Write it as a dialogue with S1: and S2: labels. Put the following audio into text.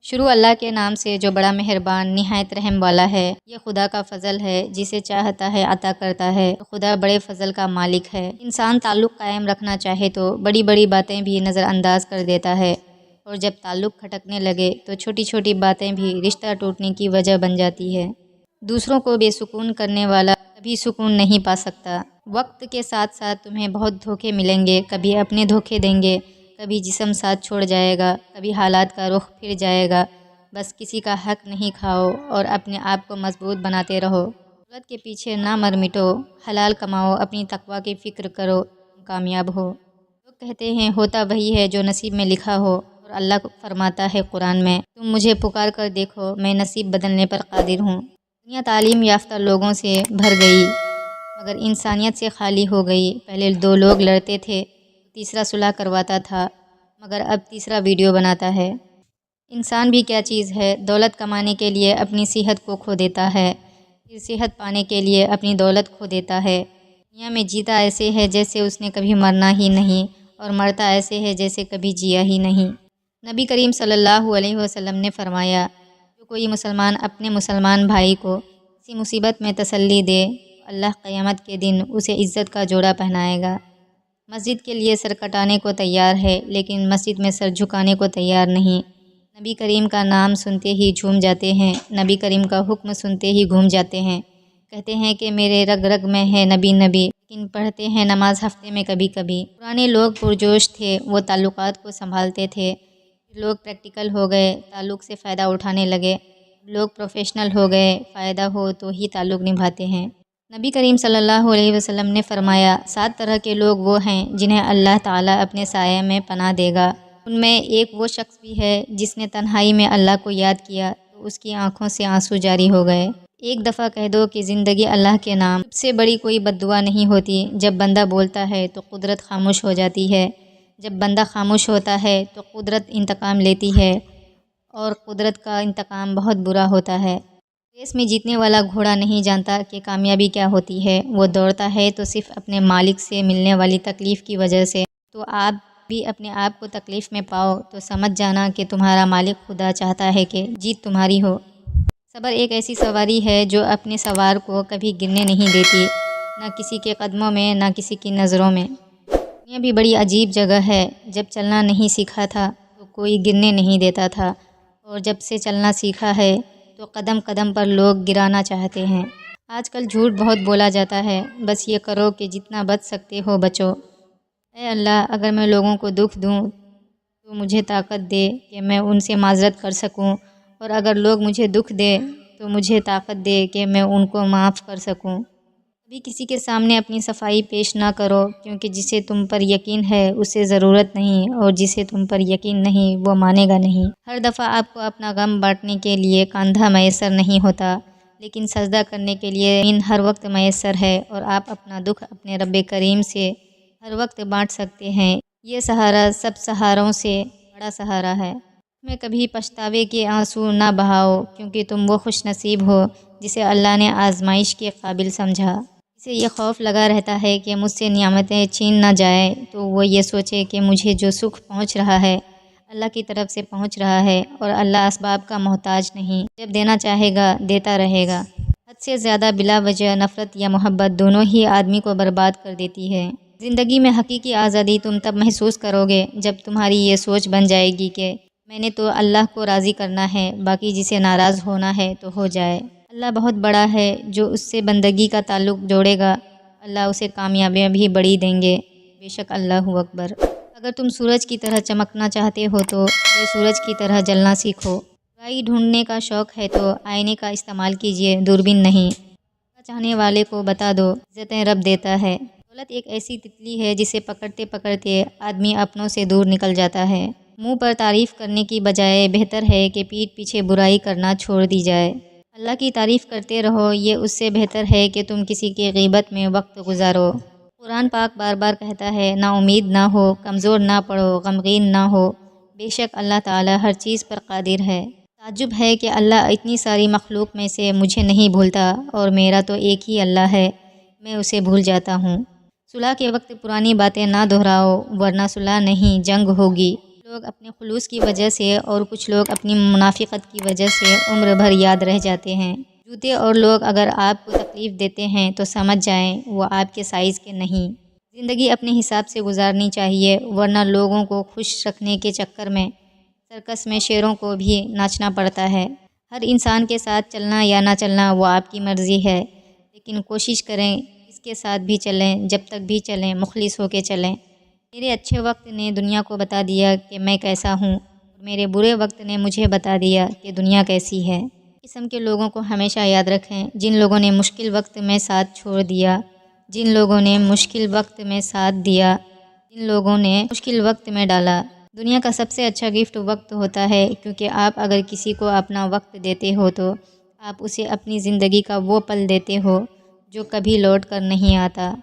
S1: شروع اللہ کے نام سے جو بڑا مہربان نہایت رحم والا ہے۔ یہ خدا کا فضل ہے، جسے چاہتا ہے عطا کرتا ہے۔ خدا بڑے فضل کا مالک ہے۔ انسان تعلق قائم رکھنا چاہے تو بڑی بڑی باتیں بھی نظر انداز کر دیتا ہے، اور جب تعلق کھٹکنے لگے تو چھوٹی چھوٹی باتیں بھی رشتہ ٹوٹنے کی وجہ بن جاتی ہے۔ دوسروں کو بے سکون کرنے والا کبھی سکون نہیں پا سکتا۔ وقت کے ساتھ ساتھ تمہیں بہت دھوکے ملیں گے، کبھی اپنے دھوکے دیں گے، کبھی جسم ساتھ چھوڑ جائے گا، کبھی حالات کا رخ پھر جائے گا۔ بس کسی کا حق نہیں کھاؤ اور اپنے آپ کو مضبوط بناتے رہو۔ دولت کے پیچھے نہ مر مٹو، حلال کماؤ، اپنی تقوی کی فکر کرو، تم کامیاب ہو۔ لوگ کہتے ہیں ہوتا وہی ہے جو نصیب میں لکھا ہو، اور اللہ فرماتا ہے قرآن میں، تم مجھے پکار کر دیکھو، میں نصیب بدلنے پر قادر ہوں۔ دنیا تعلیم یافتہ لوگوں سے بھر گئی، مگر انسانیت سے خالی ہو گئی۔ پہلے دو لوگ لڑتے تھے، تیسرا صلح کرواتا تھا، مگر اب تیسرا ویڈیو بناتا ہے۔ انسان بھی کیا چیز ہے، دولت کمانے کے لیے اپنی صحت کو کھو دیتا ہے، پھر صحت پانے کے لیے اپنی دولت کھو دیتا ہے۔ دنیا میں جیتا ایسے ہے جیسے اس نے کبھی مرنا ہی نہیں، اور مرتا ایسے ہے جیسے کبھی جیا ہی نہیں۔ نبی کریم صلی اللہ علیہ وسلم نے فرمایا، جو کوئی مسلمان اپنے مسلمان بھائی کو کسی مصیبت میں تسلی دے، اللہ قیامت کے دن اسے عزت کا جوڑا پہنائے گا۔ مسجد کے لیے سر کٹانے کو تیار ہے، لیکن مسجد میں سر جھکانے کو تیار نہیں۔ نبی کریم کا نام سنتے ہی جھوم جاتے ہیں، نبی کریم کا حکم سنتے ہی گھوم جاتے ہیں، کہتے ہیں کہ میرے رگ رگ میں ہے نبی نبی، لیکن پڑھتے ہیں نماز ہفتے میں کبھی کبھی۔ پرانے لوگ پرجوش تھے، وہ تعلقات کو سنبھالتے تھے۔ لوگ پریکٹیکل ہو گئے، تعلق سے فائدہ اٹھانے لگے۔ لوگ پروفیشنل ہو گئے، فائدہ ہو تو ہی تعلق نبھاتے ہیں۔ نبی کریم صلی اللہ علیہ وسلم نے فرمایا، 7 طرح کے لوگ وہ ہیں جنہیں اللہ تعالیٰ اپنے سائے میں پناہ دے گا۔ ان میں ایک وہ شخص بھی ہے جس نے تنہائی میں اللہ کو یاد کیا تو اس کی آنکھوں سے آنسو جاری ہو گئے۔ ایک دفعہ کہہ دو کہ زندگی اللہ کے نام۔ سب سے بڑی کوئی بد دعا نہیں ہوتی۔ جب بندہ بولتا ہے تو قدرت خاموش ہو جاتی ہے، جب بندہ خاموش ہوتا ہے تو قدرت انتقام لیتی ہے، اور قدرت کا انتقام بہت برا ہوتا ہے۔ ریس میں جیتنے والا گھوڑا نہیں جانتا کہ کامیابی کیا ہوتی ہے، وہ دوڑتا ہے تو صرف اپنے مالک سے ملنے والی تکلیف کی وجہ سے۔ تو آپ بھی اپنے آپ کو تکلیف میں پاؤ تو سمجھ جانا کہ تمہارا مالک خدا چاہتا ہے کہ جیت تمہاری ہو۔ صبر ایک ایسی سواری ہے جو اپنے سوار کو کبھی گرنے نہیں دیتی، نہ کسی کے قدموں میں، نہ کسی کی نظروں میں۔ دنیا بھی بڑی عجیب جگہ ہے۔ جب چلنا نہیں سیکھا تھا تو کوئی گرنے نہیں دیتا تھا، اور جب سے چلنا سیکھا ہے تو قدم قدم پر لوگ گرانا چاہتے ہیں۔ آج کل جھوٹ بہت بولا جاتا ہے، بس یہ کرو کہ جتنا بچ سکتے ہو بچو۔ اے اللہ، اگر میں لوگوں کو دکھ دوں تو مجھے طاقت دے کہ میں ان سے معذرت کر سکوں، اور اگر لوگ مجھے دکھ دے تو مجھے طاقت دے کہ میں ان کو معاف کر سکوں۔ کبھی کسی کے سامنے اپنی صفائی پیش نہ کرو، کیونکہ جسے تم پر یقین ہے اسے ضرورت نہیں، اور جسے تم پر یقین نہیں وہ مانے گا نہیں۔ ہر دفعہ آپ کو اپنا غم بانٹنے کے لیے کاندھا میسر نہیں ہوتا، لیکن سجدہ کرنے کے لیے زمین ہر وقت میسر ہے، اور آپ اپنا دکھ اپنے رب کریم سے ہر وقت بانٹ سکتے ہیں۔ یہ سہارا سب سہاروں سے بڑا سہارا ہے۔ میں کبھی پچھتاوے کے آنسو نہ بہاؤ، کیونکہ تم وہ خوش نصیب ہو جسے اللہ نے آزمائش کے قابل سمجھا۔ اسے یہ خوف لگا رہتا ہے کہ مجھ سے نعمتیں چھین نہ جائیں، تو وہ یہ سوچے کہ مجھے جو سکھ پہنچ رہا ہے اللہ کی طرف سے پہنچ رہا ہے، اور اللہ اسباب کا محتاج نہیں، جب دینا چاہے گا دیتا رہے گا۔ حد سے زیادہ بلا وجہ نفرت یا محبت دونوں ہی آدمی کو برباد کر دیتی ہے۔ زندگی میں حقیقی آزادی تم تب محسوس کرو گے جب تمہاری یہ سوچ بن جائے گی کہ میں نے تو اللہ کو راضی کرنا ہے، باقی جسے ناراض ہونا ہے تو ہو جائے۔ اللہ بہت بڑا ہے، جو اس سے بندگی کا تعلق جوڑے گا اللہ اسے کامیابیاں بھی بڑی دیں گے۔ بے شک اللہ اکبر۔ اگر تم سورج کی طرح چمکنا چاہتے ہو تو سورج کی طرح جلنا سیکھو۔ برائی ڈھونڈنے کا شوق ہے تو آئینے کا استعمال کیجیے، دوربین نہیں۔ چاہنے والے کو بتا دو، عزتیں رب دیتا ہے۔ دولت ایک ایسی تتلی ہے جسے پکڑتے پکڑتے آدمی اپنوں سے دور نکل جاتا ہے۔ منہ پر تعریف کرنے کی بجائے بہتر ہے کہ پیٹھ پیچھے برائی کرنا چھوڑ دی جائے۔ اللہ کی تعریف کرتے رہو، یہ اس سے بہتر ہے کہ تم کسی کی غیبت میں وقت گزارو۔ قرآن پاک بار بار کہتا ہے، نا امید نہ ہو، کمزور نہ پڑو، غمگین نہ ہو، بے شک اللہ تعالی ہر چیز پر قادر ہے۔ تعجب ہے کہ اللہ اتنی ساری مخلوق میں سے مجھے نہیں بھولتا، اور میرا تو ایک ہی اللہ ہے، میں اسے بھول جاتا ہوں۔ صلح کے وقت پرانی باتیں نہ دہراؤ، ورنہ صلح نہیں جنگ ہوگی۔ لوگ اپنے خلوص کی وجہ سے اور کچھ لوگ اپنی منافقت کی وجہ سے عمر بھر یاد رہ جاتے ہیں۔ جوتے اور لوگ اگر آپ کو تکلیف دیتے ہیں تو سمجھ جائیں وہ آپ کے سائز کے نہیں۔ زندگی اپنے حساب سے گزارنی چاہیے، ورنہ لوگوں کو خوش رکھنے کے چکر میں سرکس میں شیروں کو بھی ناچنا پڑتا ہے۔ ہر انسان کے ساتھ چلنا یا نہ چلنا وہ آپ کی مرضی ہے، لیکن کوشش کریں اس کے ساتھ بھی چلیں، جب تک بھی چلیں مخلص ہو کے چلیں۔ میرے اچھے وقت نے دنیا کو بتا دیا کہ میں کیسا ہوں، اور میرے برے وقت نے مجھے بتا دیا کہ دنیا کیسی ہے۔ اس قسم کے لوگوں کو ہمیشہ یاد رکھیں، جن لوگوں نے مشکل وقت میں ساتھ چھوڑ دیا، جن لوگوں نے مشکل وقت میں ساتھ دیا، جن لوگوں نے مشکل وقت میں ڈالا۔ دنیا کا سب سے اچھا گفٹ وقت ہوتا ہے، کیونکہ آپ اگر کسی کو اپنا وقت دیتے ہو تو آپ اسے اپنی زندگی کا وہ پل دیتے ہو جو کبھی لوٹ کر نہیں آتا۔